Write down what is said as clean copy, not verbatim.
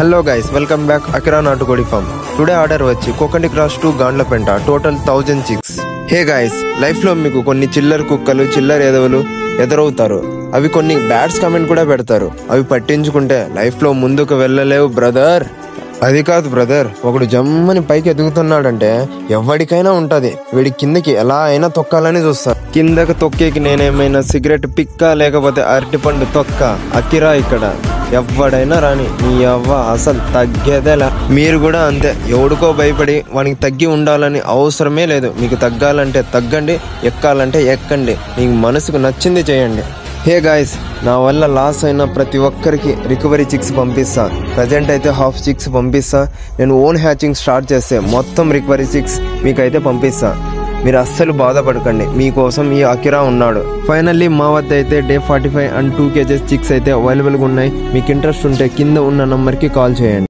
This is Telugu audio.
Hello guys, welcome back Akira నాటుకోడి ఫార్మ్. టుడే ఆర్డర్ వచ్చి కోకండి cross to Gandlapenta, total 1000 chicks. Hey guys, life లో మీకు కొన్ని చిల్లర కుక్కలు, చిల్లర ఎదవలు ఎదురవుతారు. అవి కొన్ని బ్యాడ్స్ కామెంట్ కూడా పెడతారు. అవి పట్టించుకుంటే లైఫ్ లో ముందుకు వెళ్ళలేవు బ్రదర్. అది కాదు బ్రదర్, ఒకడు జమ్మని పైకి ఎదుగుతున్నాడంటే ఎవరికైనా ఉంటది. వీడి కిందకి ఎలా అయినా తొక్కాలని చూస్తారు. కిందకి తొక్కేకి నేనేమైనా సిగరెట్ పిక్క లేకపోతే అరటిపండు తొక్క? అకిరా ఇక్కడ ఎవడైనా రాని, నీ అవ్వ అసలు తగ్గేదేలా. మీరు కూడా అంతే, ఎవడికో భయపడి వానికి తగ్గి ఉండాలని అవసరమే లేదు. మీకు తగ్గాలంటే తగ్గండి, ఎక్కాలంటే ఎక్కండి, మీకు మనసుకు నచ్చింది చేయండి. హే గాయస్, నా వల్ల లాస్ అయిన ప్రతి ఒక్కరికి రికవరీ చిక్స్ పంపిస్తా. ప్రజెంట్ అయితే హాఫ్ చిక్స్ పంపిస్తా. నేను ఓన్ హ్యాచింగ్ స్టార్ట్ చేస్తే మొత్తం రికవరీ చిక్స్ మీకైతే పంపిస్తా. మీరు అస్సలు బాధపడకండి, మీకోసం ఈ అకిరా ఉన్నాడు. ఫైనల్లీ మా వద్ద అయితే డే 45 అండ్ 2 kgs చిక్స్ అయితే అవైలబుల్గా ఉన్నాయి. మీకు ఇంట్రెస్ట్ ఉంటే కింద ఉన్న నంబర్కి కాల్ చేయండి.